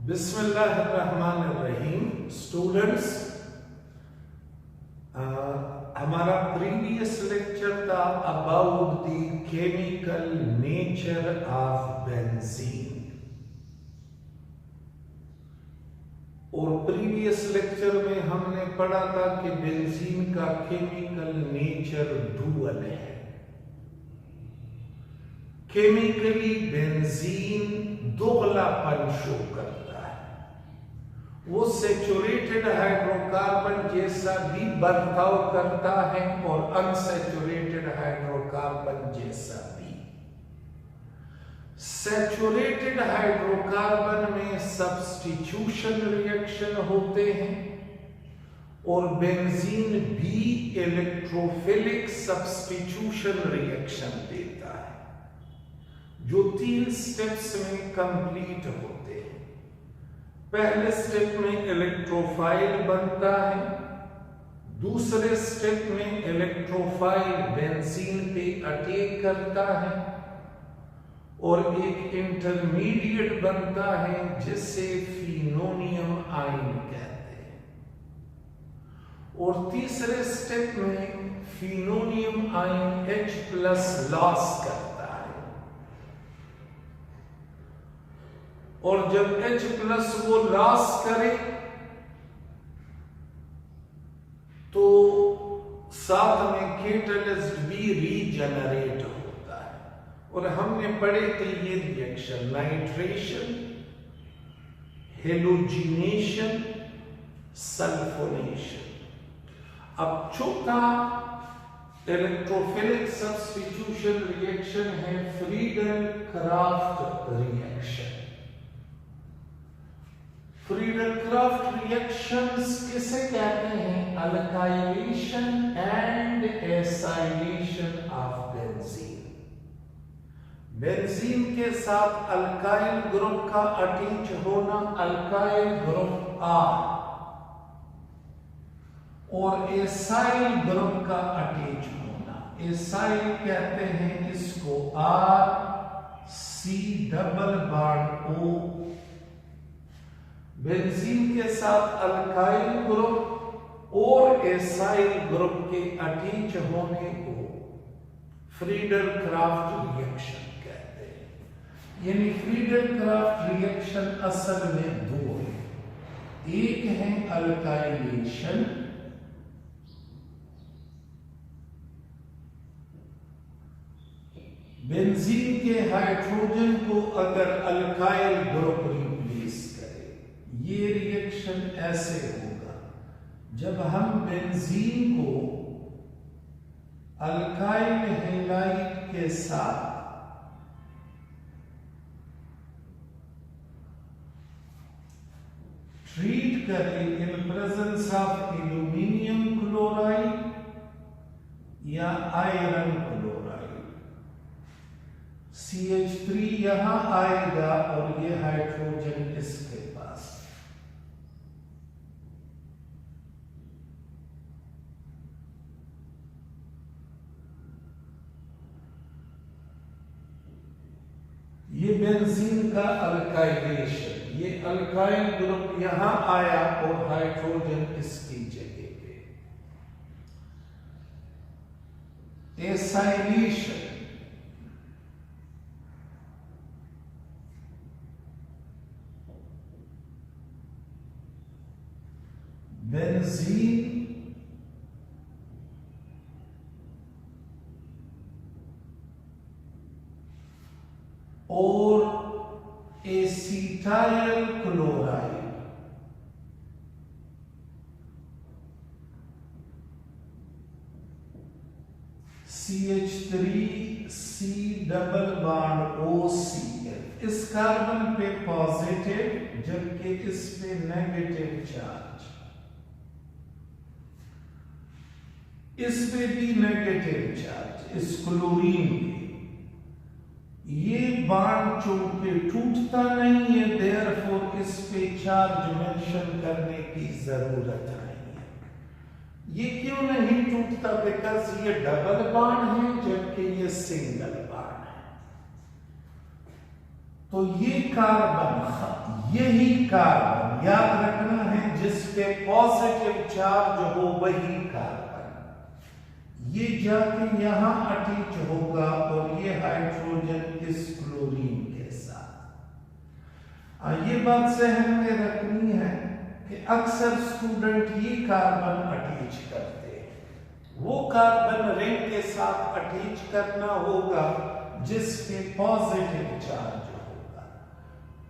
बिस्मिल्लाहिर्रहमानिर्रहीम। स्टूडेंट्स, हमारा previous lecture था about the chemical nature of benzene और प्रीवियस लेक्चर में हमने पढ़ा था कि बेंजीन का केमिकल नेचर डुअल है। केमिकली बेंजीन दोगलापन शो करता है। वो सैचुरेटेड हाइड्रोकार्बन जैसा भी बर्ताव करता है और अनसैचुरेटेड हाइड्रोकार्बन जैसा भी। सैचुरेटेड हाइड्रोकार्बन में सब्स्टिट्यूशन रिएक्शन होते हैं और बेंजीन भी इलेक्ट्रोफिलिक सब्स्टिट्यूशन रिएक्शन देता है जो 3 स्टेप्स में कंप्लीट होते हैं। पहले स्टेप में इलेक्ट्रोफाइल बनता है, दूसरे स्टेप में इलेक्ट्रोफाइल बेंजीन पे अटैक करता है और एक इंटरमीडिएट बनता है जिसे फिनोनियम आयन कहते हैं और तीसरे स्टेप में फिनोनियम आयन H+ लॉस करता है और जब H+ वो लॉस करे तो साथ में कैटलिस्ट भी रीजनरेट होता है और हमने पढ़े थे ये रिएक्शन नाइट्रेशन, हेलोजिनेशन, सल्फोनेशन। अब चौथा इलेक्ट्रोफिलिक सब्स्टिट्यूशन रिएक्शन है फ्रीडल-क्राफ्ट रिएक्शन। फ्रीडल-क्राफ्ट रिएक्शंस किसे कहते हैं? Alkylation and acylation of benzene. Benzene के साथ अल्काइल ग्रुप का अटैच होना, अल्काइल ग्रुप R, और एसाइल ग्रुप का अटैच होना, एसाइल कहते हैं इसको R≡C≡O। बेंजीन के साथ अल्काइल ग्रुप और एसाइल ग्रुप के अटैच होने को फ्रीडल-क्राफ्ट रिएक्शन कहते हैं। यानी फ्रीडल-क्राफ्ट रिएक्शन असल में दो है, एक है अल्काइलेशन बेंजीन के हाइड्रोजन को अगर अल्काइल ग्रुप रिप्लेस करे। ये रिएक्शन ऐसे होगा जब हम बेंजीन को अल्काइल हैलाइड के साथ ट्रीट करें in presence of aluminium chloride या आयरन क्लोराइड। CH3 यहां आएगा और ये हाइड्रोजन इसके पास। ये बेंजीन का अल्काइलेशन, ये अल्काइल ग्रुप यहां आया और हाइड्रोजन इसकी जगह पे। एसाइलेशन, बेंजीन और एसीटाइल क्लोराइड, CH3C≡OCl। इस कार्बन पे पॉजिटिव जबकि इस पे नेगेटिव चार्ज, इस पे भी नेगेटिव चार्ज, इस क्लोरीन पे। ये बांड चूंकि टूटता नहीं है, देयरफॉर इस पे चार्ज मेंशन करने की जरूरत नहीं है। ये क्यों नहीं टूटता? बिकॉज ये डबल बांड है जबकि ये सिंगल बांड है। तो ये कार्बन यही कार्बन, याद रखना है, जिस पे पॉजिटिव चार्ज हो वही कार्बन, ये जाके यहां अटैच होगा और ये हाइड्रोजन इस क्लोरीन के साथ। ये बात जहन में रखनी है कि अक्सर स्टूडेंट ये कार्बन अटैच करते हैं, वो कार्बन रिंग के साथ अटैच करना होगा जिस पे पॉजिटिव चार्ज होगा।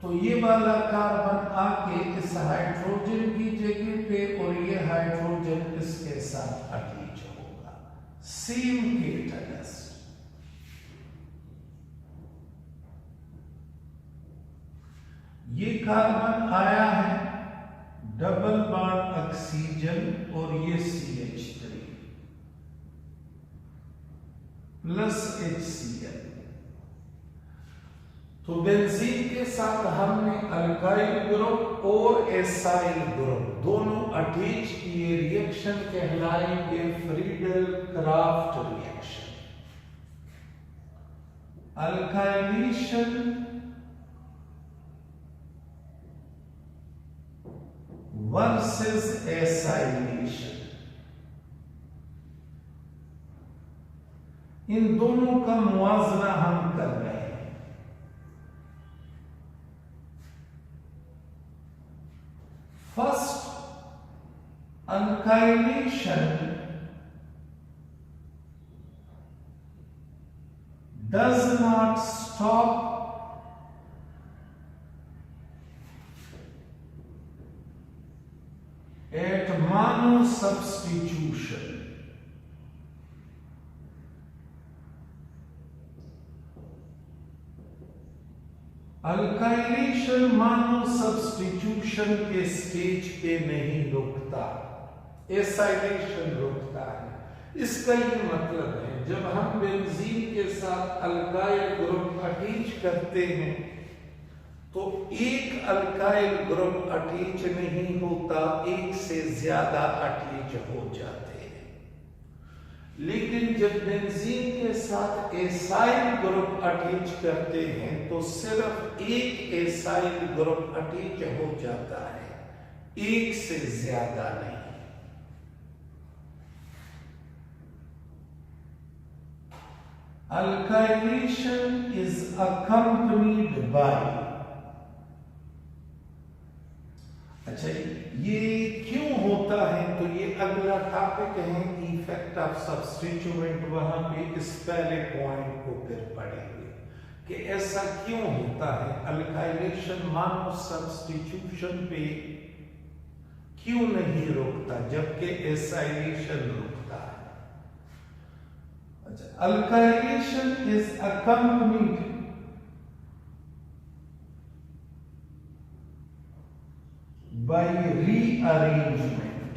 तो ये वाला कार्बन आके इस हाइड्रोजन की जगह पे और ये हाइड्रोजन इसके साथ अटैच होगा, सेम केटलिस्ट। ये कार्बन आया है डबल बॉन्ड ऑक्सीजन और ये CH3 प्लस HCl। तो बेंजीन के साथ हमने अल्काइल ग्रुप और एसाइल ग्रुप दोनों अटैच किए, रिएक्शन कहलाएंगे Friedel Crafts reaction. Alkylation versus acylation, इन दोनों का मुआवजा हम कर रहे हैं। First, alkylation does not stop at mono substitution. Alkylation mono substitution के स्टेज पे नहीं रुकता, एसाइलेशन रुकता है। इसका ये मतलब है जब हम बेंजीन के साथ अल्काइल ग्रुप अटैच करते हैं तो एक अल्काइल ग्रुप अटैच नहीं होता, एक से ज्यादा अटैच हो जाते हैं। लेकिन जब बेंजीन के साथ एसाइल ग्रुप अटैच करते हैं तो सिर्फ एक एसाइल ग्रुप अटैच हो जाता है, एक से ज्यादा नहीं। Alkylation is accompanied by, अच्छा ये क्यों होता है, तो ये अगला टॉपिक है, इफेक्ट ऑफ सब्स्टिट्यूएंट। वहां पे इस पहले पॉइंट को फिर पढ़ेंगे कि ऐसा क्यों होता है, अल्काइलेशन मानो सब्स्टिट्यूशन पे क्यों नहीं रुकता जबकि एसाइलेशन रुकता है। अच्छा, alkylation is accompanied by rearrangement,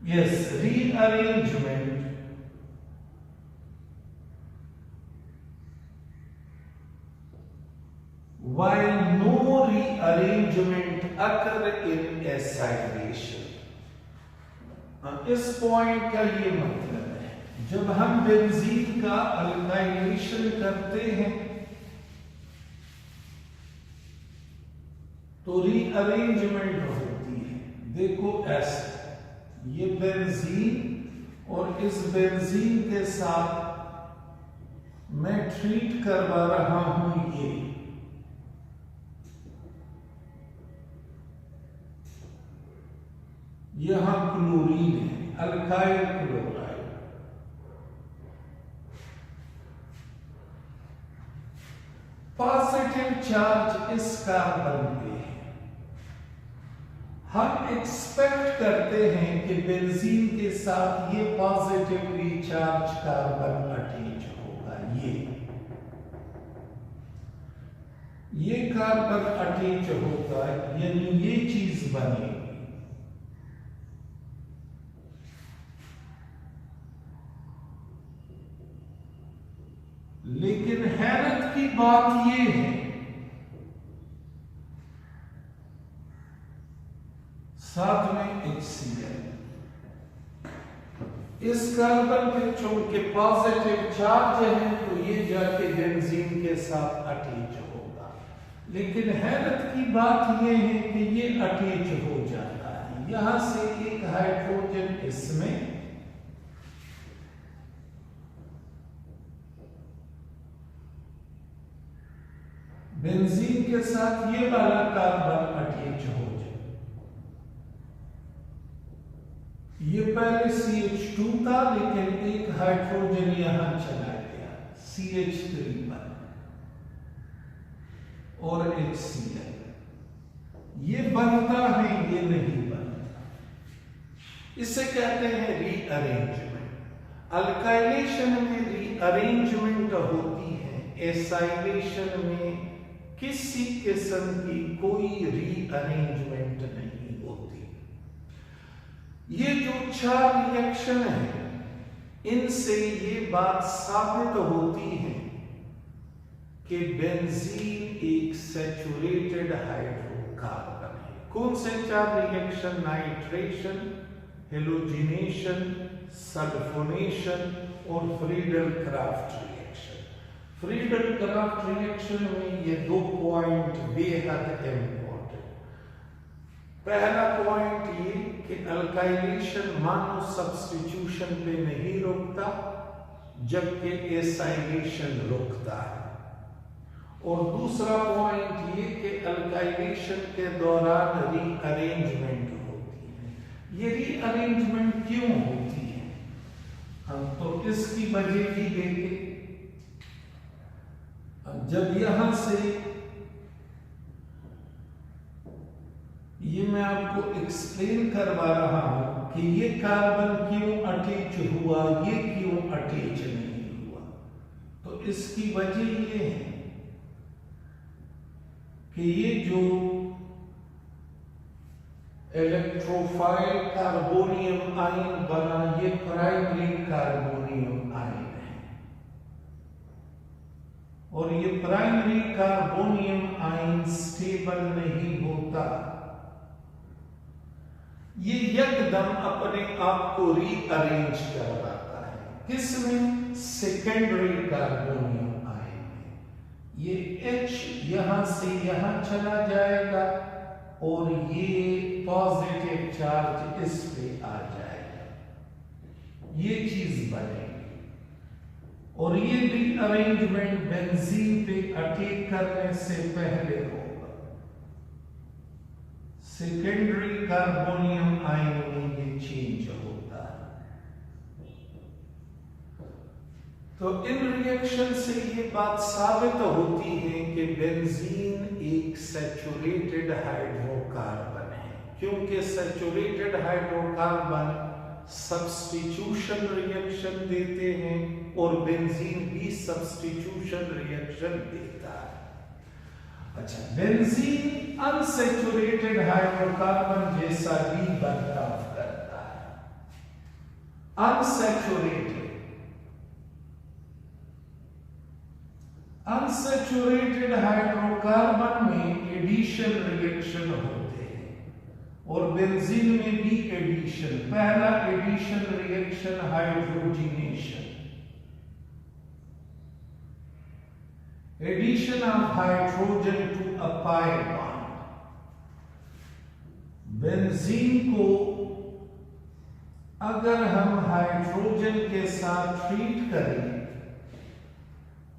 rearrangement while no rearrangement occur in acylation। इस पॉइंट का ये मतलब है जब हम बेंजीन का अल्काइलेशन करते हैं तो रीअरेंजमेंट होती है। देखो ऐसे ये बेंजीन और इस बेंजीन के साथ मैं ट्रीट करवा रहा हूं, ये यहां क्लोरीन है, अल्काइल क्लोराइड। पॉजिटिव चार्ज इस कार्बन पे है। हम एक्सपेक्ट करते हैं कि बेंजीन के साथ ये पॉजिटिवली चार्ज कार्बन अटैच होगा, ये कार्बन अटैच होगा, यानी ये चीज बनेगी। लेकिन हैरत की बात ये है, साथ में HCl, इस कार्बन पे चूंकि पॉजिटिव चार्ज है तो ये जाके बेंजीन के साथ अटैच होगा। लेकिन हैरत की बात यह है कि ये अटैच हो जाता है। यहां से एक हाइड्रोजन इसमें, बेंजीन के साथ ये वाला कार्बन अटैच हो जाए। ये पहले CH2 था, लेकिन एक हाइड्रोजन यहां चला गया, CH3 पर और HCl। ये बनता है, ये नहीं बनता। इसे कहते हैं रीअरेंजमेंट। अल्काइलेशन में रीअरेंजमेंट होती है, एसाइलेशन में किसी किस्म की कोई रीअरेंजमेंट नहीं होती। ये जो 4 रिएक्शन है, इनसे ये बात साबित होती है कि बेंजीन एक सैचुरेटेड हाइड्रोकार्बन है। कौन से 4 रिएक्शन? नाइट्रेशन, हेलोजिनेशन, सल्फोनेशन और फ्रीडल-क्राफ्ट रिएक्शन। फ्रीडल-क्राफ्ट रिएक्शन में ये 2 पॉइंट बेहद इंपॉर्टेंट। पहला पॉइंट ये कि अल्काइलेशन मानो सब्स्टिट्यूशन पे नहीं रुकता, जबकि एसाइलेशन रुकता है। और दूसरा पॉइंट ये कि अल्काइलेशन के दौरान रीअरेंजमेंट होती है। ये रीअरेंजमेंट क्यों होती है, हम तो इसकी वजह भी देखें। जब यहां से ये मैं आपको एक्सप्लेन करवा रहा हूं कि ये कार्बन क्यों अटैच हुआ, ये क्यों अटैच नहीं हुआ, तो इसकी वजह ये है कि ये जो इलेक्ट्रोफाइल कार्बोनियम आयन बना, ये प्राइमरी कार्बोनियम आयन है। और ये प्राइमरी कार्बोनियम आयन स्टेबल नहीं होता, ये एकदम अपने आप को रीअरेंज करवाता है। किसमें? सेकेंडरी कार्बोनियम आयन में। ये H यहां से यहां चला जाएगा और ये पॉजिटिव चार्ज इस पे आ जाएगा, ये चीज बनेगी। और ये रीअरेंजमेंट बेंजीन पे अटैक करने से पहले होगा। सेकेंडरी कार्बोनियम आयन में ये चेंज होता है। तो इन रिएक्शन से ये बात साबित होती है कि बेंजीन एक सैचुरेटेड हाइड्रोकार्बन है, क्योंकि सैचुरेटेड हाइड्रोकार्बन सब्स्टिट्यूशन रिएक्शन देते हैं और बेंजीन भी सब्स्टिट्यूशन रिएक्शन देता है। अच्छा, बेंजीन अनसैचुरेटेड हाइड्रोकार्बन जैसा भी बर्ताव करता है। अनसैचुरेटेड हाइड्रोकार्बन में एडिशन रिएक्शन होते हैं और बेंजीन में भी एडिशन। पहला addition reaction hydrogenation, addition of hydrogen to a pi bond। Benzene को अगर हम हाइड्रोजन के साथ ट्रीट करें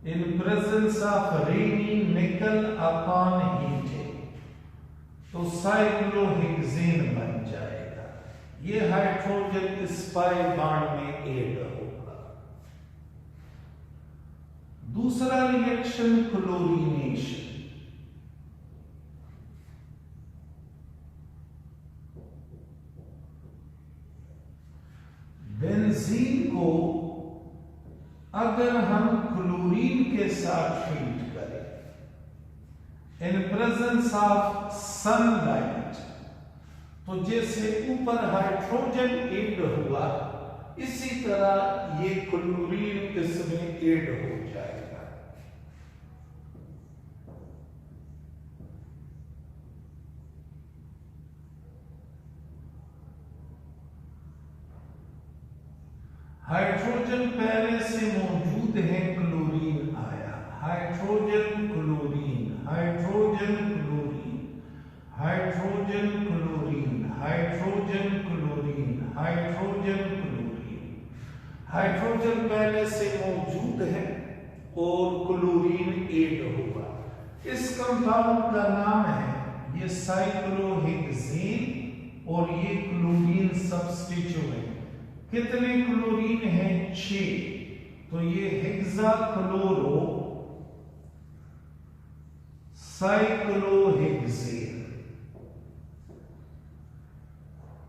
इन प्रेजेंस ऑफ रेनी निकल अपॉन हीटिंग, तो साइक्लोहेक्सेन बन जाएगा। ये हाइड्रोजन इस पाई बॉन्ड में ऐड होगा। दूसरा रिएक्शन क्लोरीनेशन। बेंजीन को अगर हम क्लोरीन के साथ ट्रीट करें इन प्रेजेंस ऑफ सनलाइट, तो जैसे ऊपर हाइड्रोजन ऐड हुआ, इसी तरह ये क्लोरीन इसमें ऐड हो जाएगा। हाइड्रोजन पहले से मौजूद है, क्लोरीन आया। Hydrogen chlorine, hydrogen chlorine, hydrogen chlorine, hydrogen chlorine, hydrogen chlorine. Hydrogen पहले से मौजूद है और क्लोरीन ऐड हुआ। इस कंपाउंड का नाम है ये साइक्लोहेक्सेन और ये क्लोरीन सब्स्टिट्यूएंट। कितने क्लोरीन हैं? 6। तो ये हेक्साक्लोरो साइक्लोहेक्सेन।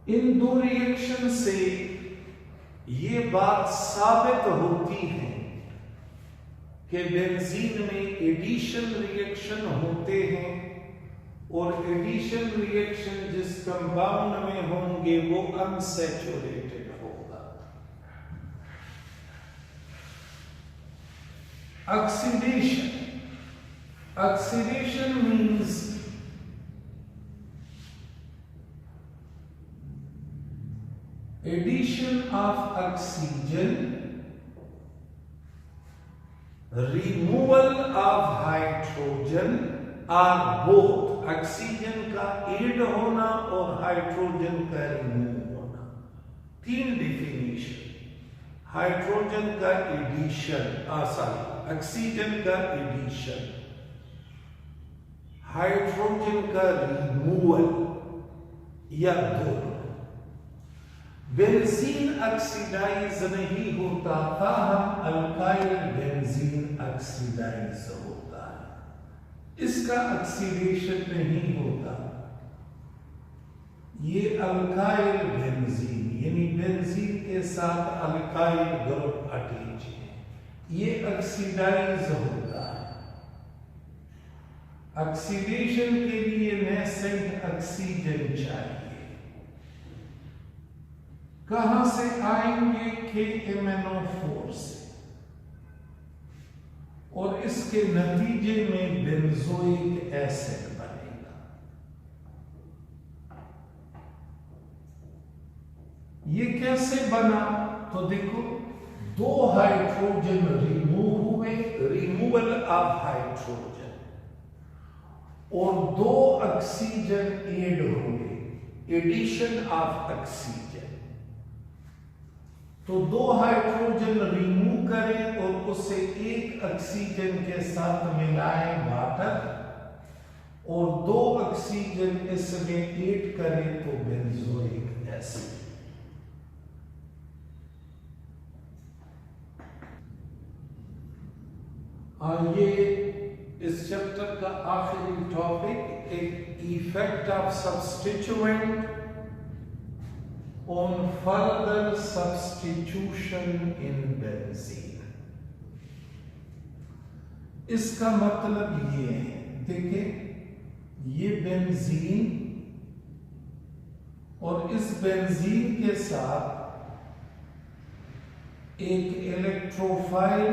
इन दो रिएक्शन से ये बात साबित होती है कि बेंजीन में एडिशन रिएक्शन होते हैं और एडिशन रिएक्शन जिस कंपाउंड में होंगे वो अनसैचुरेटेड होगा। Oxidation, oxidation means addition of oxygen, removal of hydrogen or both. Oxygen का ऐड होना और हाइड्रोजन का रिमूव होना। 3 डिफिनेशन। हाइड्रोजन का एडिशन, ऑक्सीजन का एडिशन, हाइड्रोजन का रिमूवल या दोनों। बेंजीन ऑक्सीडाइज नहीं होता था, हम अल्काइल बेंजीन ऑक्सीडाइज होता है, इसका ऑक्सीडेशन नहीं होता। ये अल्काइल बेंजीन यानी बेंजीन के साथ अल्काइल ग्रुप अटैच है, ये ऑक्सीडाइज होता है। ऑक्सीडेशन के लिए नेसेंट ऑक्सीजन चाहिए। कहां से आएंगे? KMnO4 से, और इसके नतीजे में बेंजोइक एसिड बनेगा। ये कैसे बना? तो देखो, 2 हाइड्रोजन रिमूव हुए, रिमूवल ऑफ हाइड्रोजन, और 2 ऑक्सीजन ऐड हुए, एडिशन ऑफ ऑक्सीजन। तो 2 हाइड्रोजन रिमूव करें और उसे 1 ऑक्सीजन के साथ मिलाएं वाटर, और 2 ऑक्सीजन इसमें ऐड करें तो बेंजोइक एसिड। ये इस चैप्टर का आखिरी टॉपिक, एक effect of substituent on further substitution in benzene। इसका मतलब ये है, देखिए ये बेंजीन और इस बेंजीन के साथ एक इलेक्ट्रोफाइल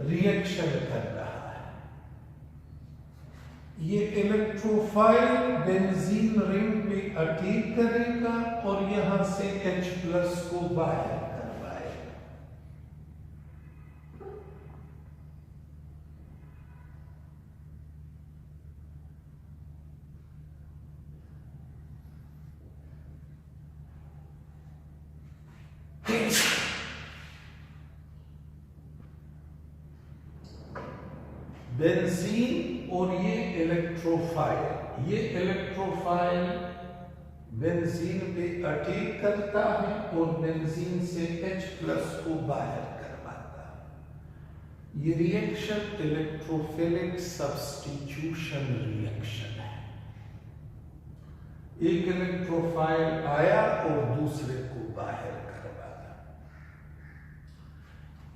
रिएक्शन कर रहा है। ये इलेक्ट्रोफाइल बेंजीन रिंग पे अटैक करेगा और यहां से H+ को बाहर करवाएगा। बेंजीन और ये इलेक्ट्रोफाइल, ये इलेक्ट्रोफाइल बेंजीन पे अटैक करता है और बेंजीन से H+ को बाहर करवाता है। ये रिएक्शन इलेक्ट्रोफिलिक सब्स्टिट्यूशन रिएक्शन है। एक इलेक्ट्रोफाइल आया और दूसरे को बाहर करवाता।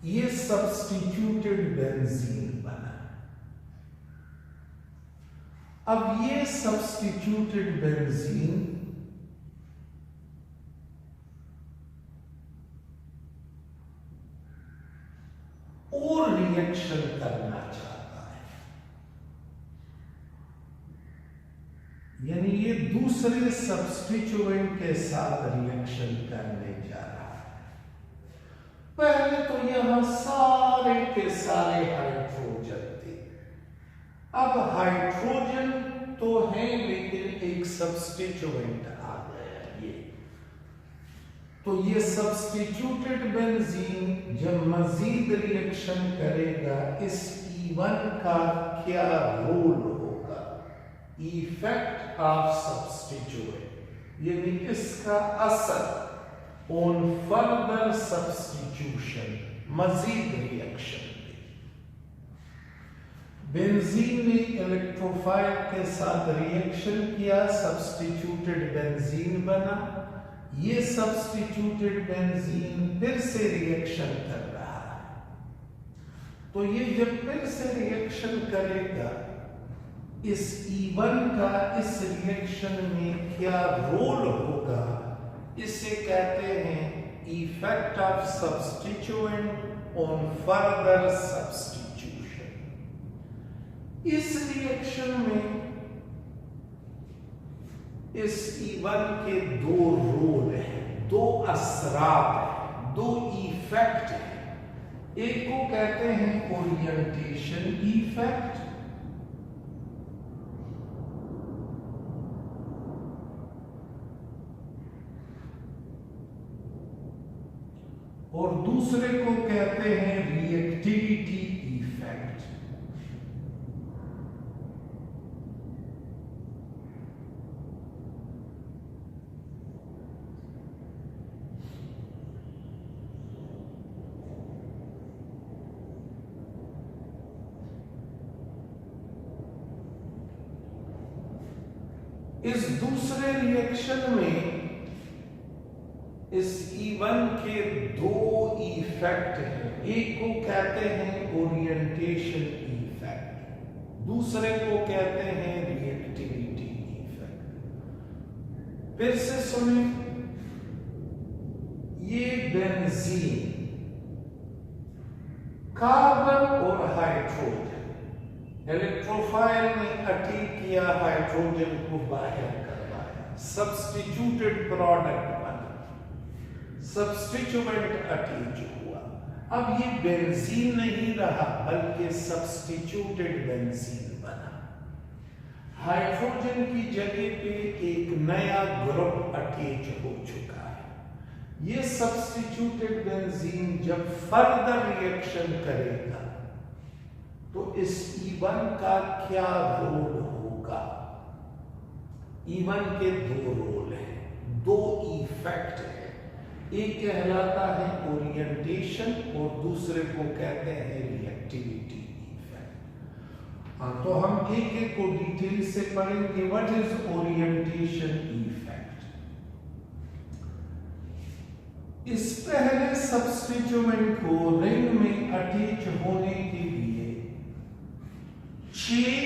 ये सब्स्टिट्यूटेड बेंजीन बना। अब ये सब्स्टिट्यूटेड बेंजीन और रिएक्शन करना चाहता है, यानी ये दूसरे सब्स्टिट्यूएंट के साथ रिएक्शन करने जा रहा है। पहले तो यहां सारे के सारे हाइड्रोजन थे। अब हाइड्रोजन तो है लेकिन एक सब्स्टिट्यूएंट आ गया ये। तो ये सब्स्टिट्यूटेड बेंजीन जब मजीद रिएक्शन करेगा इस E1 का क्या रोल होगा? इफेक्ट ऑफ सब्स्टिट्यूएंट यानी इसका असर ऑन फर्दर सब्स्टिट्यूशन, मजीद रिएक्शन। बेंजीन ने इलेक्ट्रोफाइल के साथ रिएक्शन किया, सब्स्टिट्यूटेड बेंजीन बना। ये सब्स्टिट्यूटेड बेंजीन फिर से रिएक्शन कर रहा है। तो ये जब फिर से रिएक्शन करेगा, इस E1 का इस रिएक्शन में क्या रोल होगा, इसे कहते हैं effect of substituent on further substitution. इस रिएक्शन में इस E1 के दो रोल हैं, दो असरात हैं, दो इफेक्ट हैं। एक को कहते हैं ओरिएंटेशन इफेक्ट, और दूसरे को कहते हैं रिएक्टिविटी इफेक्ट। इस दूसरे रिएक्शन में इस E1 के दो इफेक्ट हैं। एक को कहते हैं ओरिएंटेशन इफेक्ट, दूसरे को कहते हैं रिएक्टिविटी इफेक्ट। फिर से सुने, ये बेंजीन, कार्बन और हाइड्रोजन, इलेक्ट्रोफाइल ने अटैक किया, हाइड्रोजन को बाहर करवाया, सब्स्टिट्यूटेड प्रोडक्ट बना, सब्स्टिट्यूएंट अटैच हुआ। अब ये बेंजीन नहीं रहा बल्कि सब्स्टिट्यूटेड बेंजीन बना। हाइड्रोजन की जगह पे एक नया ग्रुप अटैच हो चुका है। ये सब्स्टिट्यूटेड बेंजीन जब फर्दर रिएक्शन करेगा तो इस E1 का क्या रोल होगा? E1 के दो रोल हैं, दो इफेक्ट हैं। एक कहलाता है ओरिएंटेशन और दूसरे को कहते हैं रिएक्टिविटी इफेक्ट। तो हम एक एक को डिटेल से पढ़ेंगे। What is orientation effect? इस पहले सब्स्टिट्यूएंट को रिंग में अटैच होने के लिए 6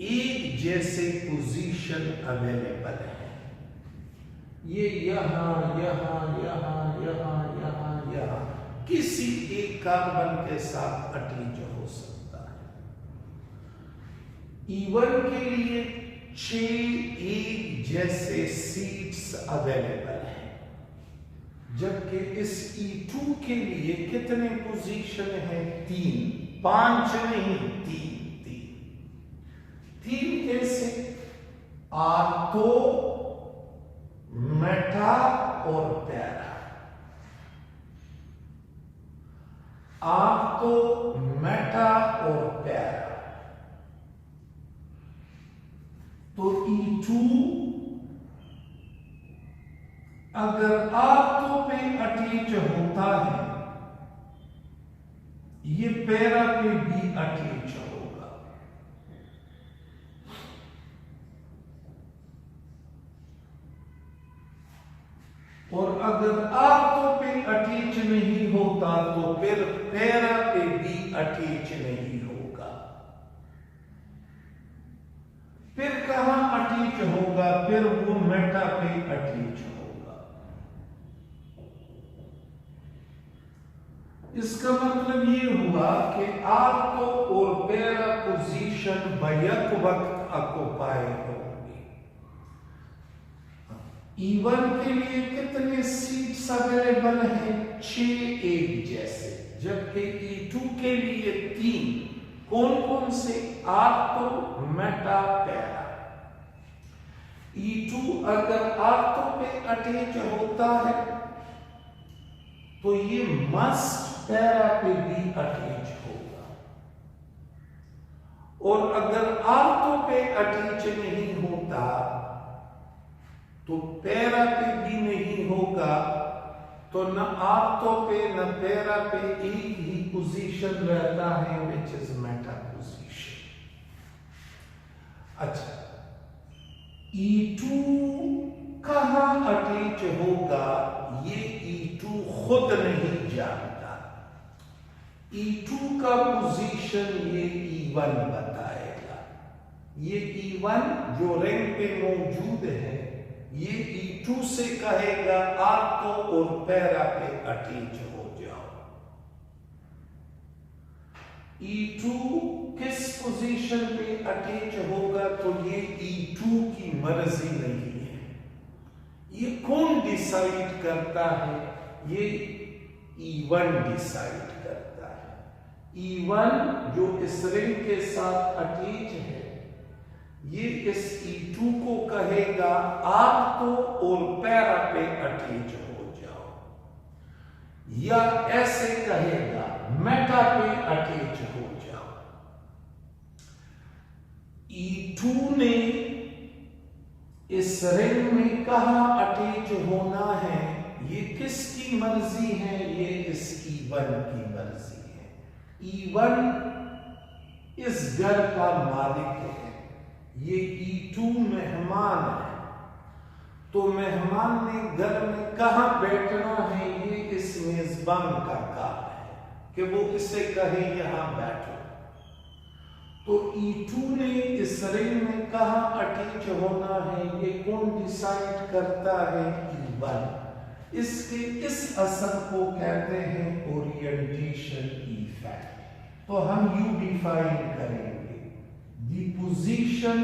एक जैसे पोजीशन अवेलेबल है। ये यहां यहां यहां यहां यहां यहां किसी एक कार्बन के साथ अटैच हो सकता है। E1 के लिए 6 एक जैसे सीट्स अवेलेबल हैं, जबकि इस E2 के लिए कितने पोजीशन हैं? 3, 5 नहीं, 3 कैसे? आर्थो, मेटा और पैरा। आर्थो, मेटा और पैरा। तो E2 अगर आर्थो पे अटैच होता है, ये पैरा पे भी अटैच होगा। और अगर आर्थो पे अटैच नहीं होता तो फिर पैरा पे भी अटैच नहीं होगा। फिर कहां अटैच होगा? फिर वो मेटा पे अटैच होगा। इसका मतलब ये हुआ कि आर्थो और पैरा पोजीशन बैक वक्त ऑक्युपाई होगी। E1 के लिए कितने सीट्स अवेलेबल हैं? 6 एक जैसे, जबकि E2 के लिए 3। कौन कौन से? Ortho, Meta, para. E2 अगर आर्थो पे अटैच होता है तो ये मस्ट पैरा पे भी अटैच होगा, और अगर आर्थो पे अटैच नहीं होता तो पैरा पे भी नहीं होगा, तो न आर्थो पे न पैरा पे एक ही पोजीशन रहता है, विच इज मेटा पोजीशन। अच्छा, E2 कहां अटैच होगा ये E2 खुद नहीं जानता। E2 का पोजीशन ये E1 बताएगा। ये E1 जो रिंग पे मौजूद है ये E2 से कहेगा आर्थो और पैरा पे अटैच हो जाओ। E2 किस पोजीशन पे अटैच होगा तो ये E2 की मर्जी नहीं है। ये कौन डिसाइड करता है? ये E1 डिसाइड करता है। E1 जो इस रिंग के साथ अटैच है ये इस E2 को कहेगा आर्थो और पैरा पे अटैच हो जाओ, या ऐसे कहेगा मेटा पे अटैच हो जाओ। E2 ने इस रिंग में कहां अटैच होना है ये किसकी मर्जी है? ये इस E1 की मर्जी है। E1 इस घर का मालिक है, ये E2 मेहमान है, तो मेहमान ने घर में कहां बैठना है ये इस मेजबान का काम है कि वो इसे कहे यहां बैठो। तो E2 ने इस रिंग में कहां अटैच होना है ये कौन डिसाइड करता है? E1। इसके इस असर को कहते हैं ओरिएंटेशन इफेक्ट। तो हम यू डिफाइन करेंगे the position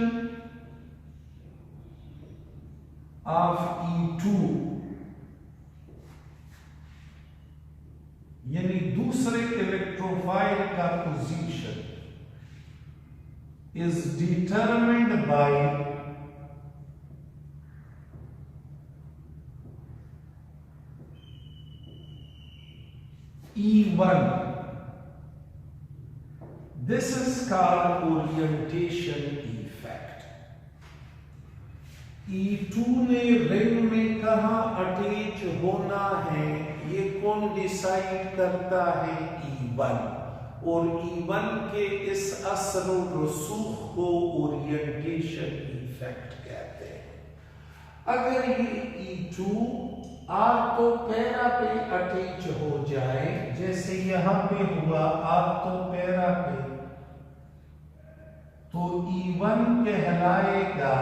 of E2 यानी दूसरे इलेक्ट्रोफाइल का position is determined by E1. This is called orientation effect. E2 ने रिंग में कहां अटैच होना है ये कौन डिसाइड करता है? E1। और E1 के इस असर और रसूख को ओरिएंटेशन इफेक्ट कहते हैं। अगर ये E2 आर्थो पैरा पे अटैच हो जाए, जैसे यहां पे हुआ आर्थो पैरा पे, तो E1 कहलाएगा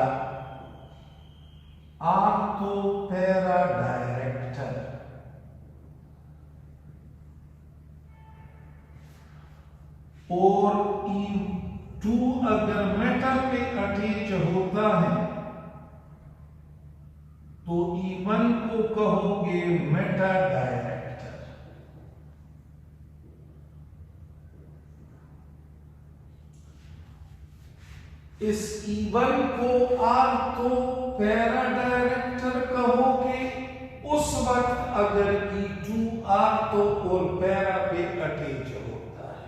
आर्थो पैरा डायरेक्टर, और E2 अगर मेटा पे अटैच होता है तो E1 को कहोगे मेटा डायरेक्टर। इस E1 को आर्थो पैरा डायरेक्टर कहोगे उस वक्त अगर E2 आर्थो और पैरा पे अटैच होता है।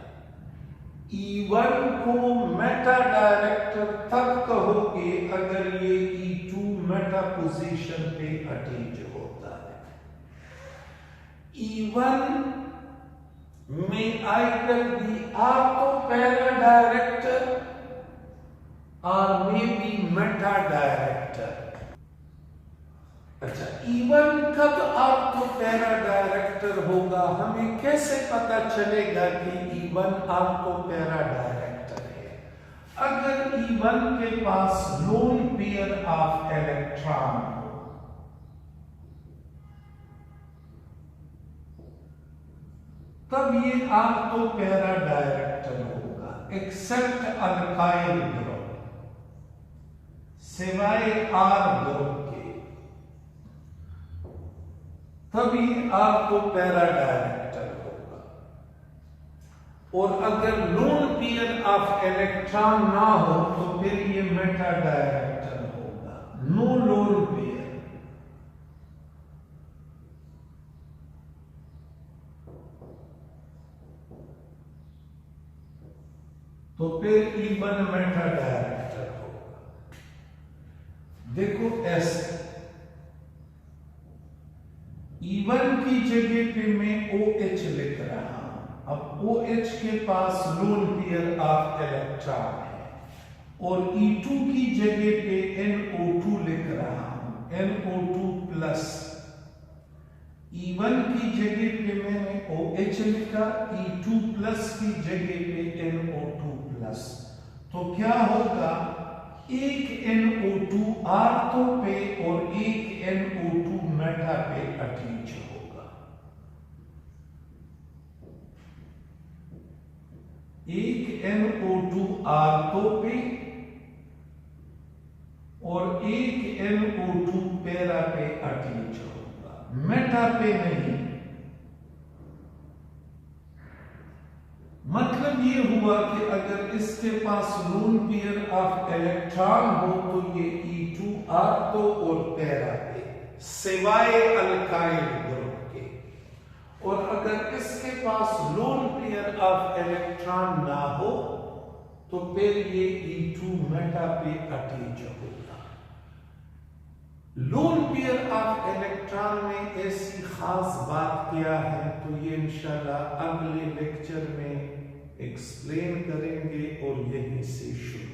E1 को मेटा डायरेक्टर तब कहोगे अगर ये E2 मेटा पोजीशन पे अटैच होता है। E1 में आइकर भी आर्थो पैरा डायरेक्टर और मे बी मेटा डायरेक्टर। अच्छा, E1 कब आर्थो पैरा डायरेक्टर होगा? हमें कैसे पता चलेगा कि E1 आर्थो पैरा डायरेक्टर है? अगर E1 के पास लोन पेयर ऑफ इलेक्ट्रॉन हो, तब ये आर्थो पैरा डायरेक्टर होगा, एक्सेप्ट अल्काइल ग्रुप, सिवाय R ग्रुप के। तभी आपको पैरा डायरेक्टर होगा। और अगर लोन पेयर ऑफ इलेक्ट्रॉन ना हो तो फिर ये मेटा डायरेक्टर होगा। नो लोन पेयर, तो फिर इवन मेटा डायरेक्टर होगा। देखो ऐसे इवन की जगह पे मैं OH लिख रहा हूं। अब OH के पास लोन पेयर ऑफ इलेक्ट्रॉन है, और E2 की जगह पे NO2 लिख रहा हूं, NO2 प्लस। E1 की जगह पे मैंने OH लिखा, E2 प्लस की जगह पे NO2 प्लस। तो क्या होगा, एक NO2 आर्थो पे और एक NO2 मेटा पे अटैच होगा। एक NO2 आर्थो पे और एक NO2 पैरा पे अटैच होगा, मेटा पे नहीं। मतलब ये हुआ कि अगर इसके पास लोन पेयर ऑफ इलेक्ट्रॉन हो तो ये E2 आर्थो और पैरा पे, सिवाय अल्काइल ग्रुप के। और अगर इसके पास लोन पेयर ऑफ इलेक्ट्रॉन ना हो तो फिर ये E2 मेटा पे अटैच होगा। लोन पेयर ऑफ इलेक्ट्रॉन में ऐसी खास बात क्या है तो ये इंशाल्लाह अगले लेक्चर में एक्सप्लेन करेंगे और यहीं से शुरू